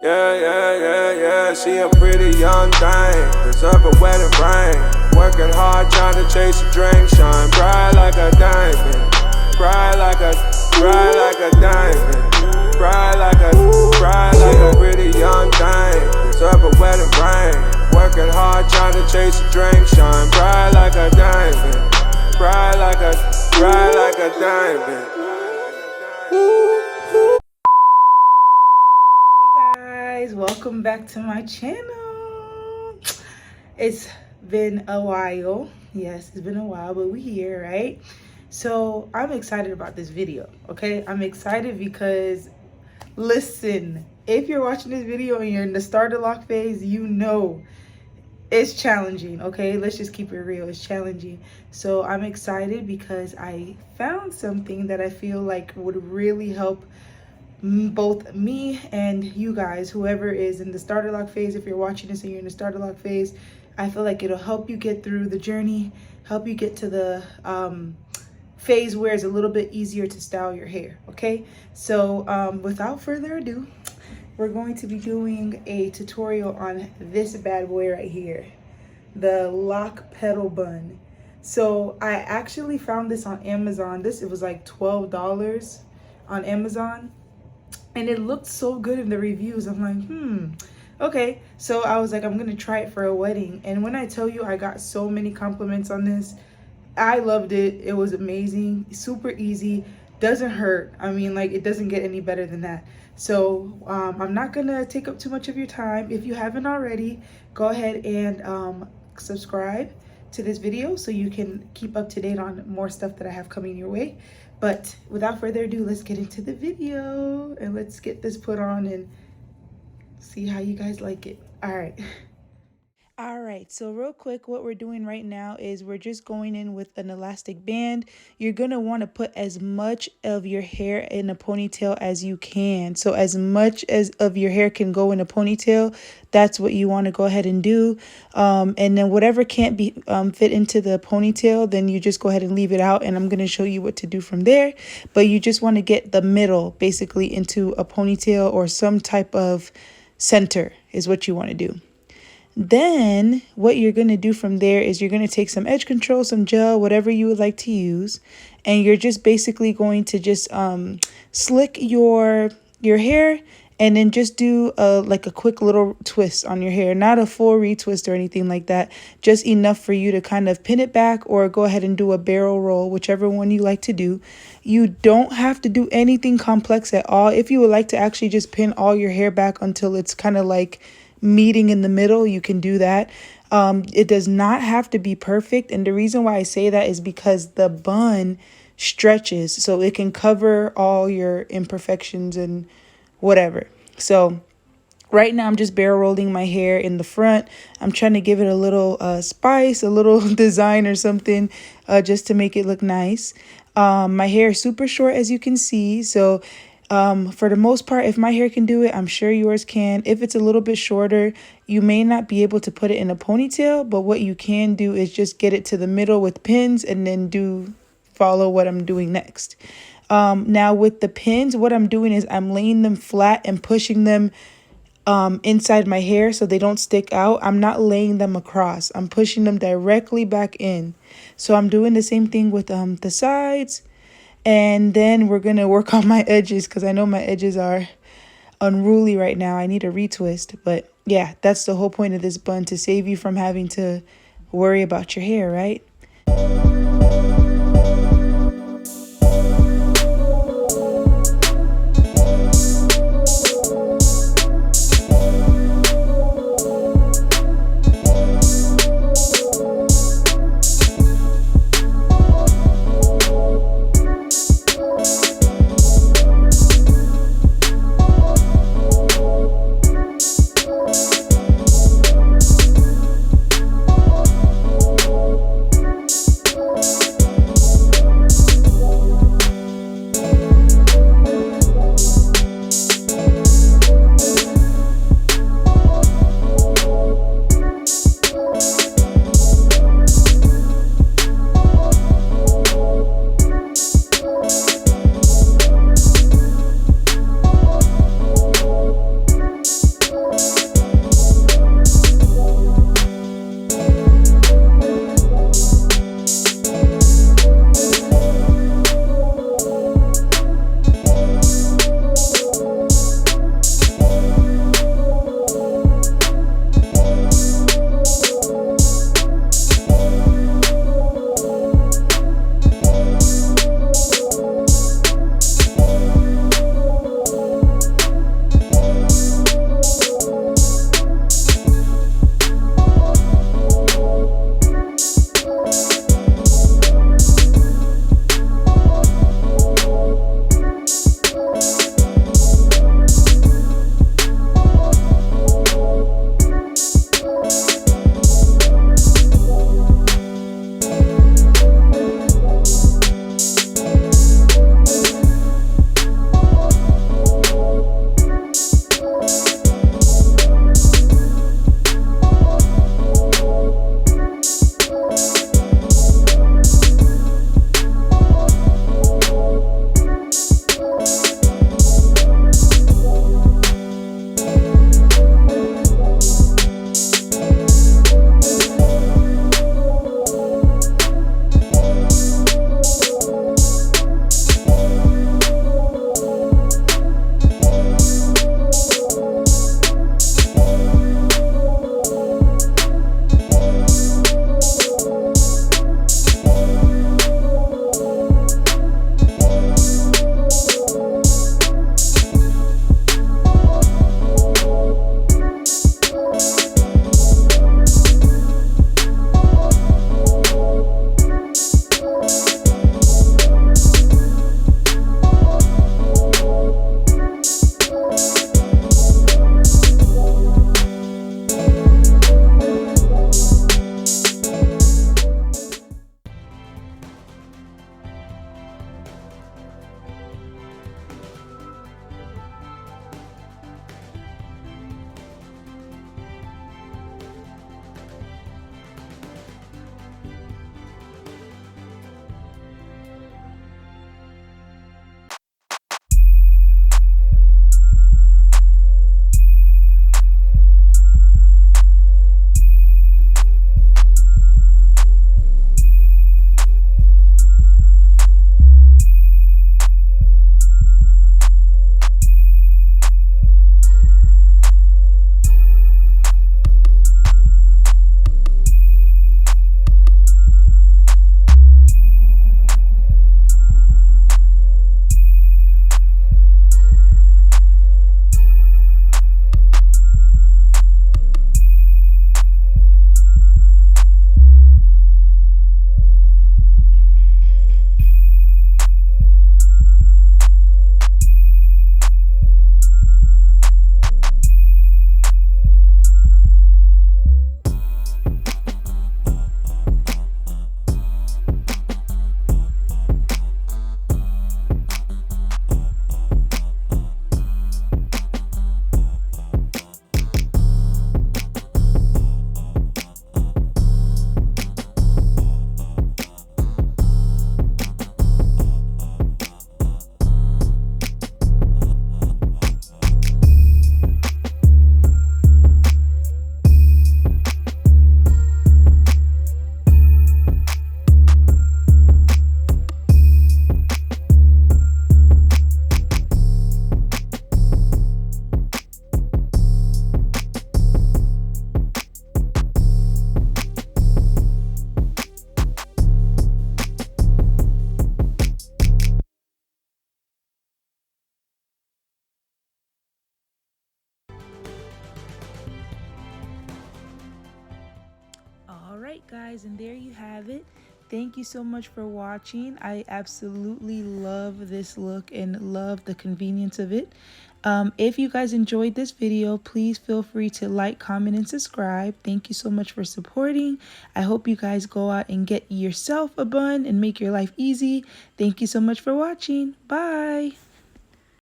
Yeah, she a pretty young thing, deserve a wedding ring. Working hard, trying to chase a dream. Shine bright like a diamond. Bright like a diamond. Bright like a pretty young thing, deserve a wedding ring. Working hard, trying to chase a dream. Shine bright like a diamond. Bright like a diamond. Welcome back to my channel. It's been a while. Yes, it's been a while, but we here, right? So I'm excited about this video. Okay, I'm excited because listen, if you're watching this video and you're in the starter lock phase, you know it's challenging. Okay, let's just keep it real, it's challenging. So I'm excited because I found something that I feel like would really help both me and you guys, whoever is in the starter lock phase. If you're watching this and you're in the starter lock phase, I feel like it'll help you get through the journey, help you get to the phase where it's a little bit easier to style your hair. Okay, so without further ado, we're going to be doing a tutorial on this bad boy right here, the lock petal bun. So I actually found this on Amazon. It was like $12 on Amazon. And it looked so good in the reviews. I'm like, okay. So I was like, I'm gonna try it for a wedding. And when I tell you I got so many compliments on this, I loved it. It was amazing, super easy, doesn't hurt. I mean, like, it doesn't get any better than that. So I'm not gonna take up too much of your time. If you haven't already, go ahead and subscribe to this video so you can keep up to date on more stuff that I have coming your way. But without further ado, let's get into the video and let's get this put on and see how you guys like it. All right, so real quick, what we're doing right now is we're just going in with an elastic band. You're going to want to put as much of your hair in a ponytail as you can. So as much as of your hair can go in a ponytail, that's what you want to go ahead and do. And then whatever can't be fit into the ponytail, then you just go ahead and leave it out. And I'm going to show you what to do from there. But you just want to get the middle basically into a ponytail or some type of center is what you want to do. Then what you're going to do from there is you're going to take some edge control, some gel, whatever you would like to use. And you're just basically going to just slick your hair and then just do like a quick little twist on your hair. Not a full retwist or anything like that. Just enough for you to kind of pin it back or go ahead and do a barrel roll, whichever one you like to do. You don't have to do anything complex at all. If you would like to actually just pin all your hair back until it's kind of like meeting in the middle, you can do that. It does not have to be perfect, and the reason why I say that is because the bun stretches, so it can cover all your imperfections and whatever. So right now I'm just barrel rolling my hair in the front. I'm trying to give it a little spice, a little design or something, just to make it look nice. My hair is super short, as you can see, so for the most part, if my hair can do it, I'm sure yours can. If it's a little bit shorter, you may not be able to put it in a ponytail, but what you can do is just get it to the middle with pins and then follow what I'm doing next. Now with the pins, what I'm doing is I'm laying them flat and pushing them inside my hair so they don't stick out. I'm not laying them across. I'm pushing them directly back in. So I'm doing the same thing with the sides. And then we're going to work on my edges because I know my edges are unruly right now. I need a retwist. But yeah, that's the whole point of this bun, to save you from having to worry about your hair, right? right, guys, and there you have it. Thank you so much for watching. I absolutely love this look and love the convenience of it. If you guys enjoyed this video, please feel free to like, comment, and subscribe. Thank you so much for supporting. I hope you guys go out and get yourself a bun and make your life easy. Thank you so much for watching. Bye.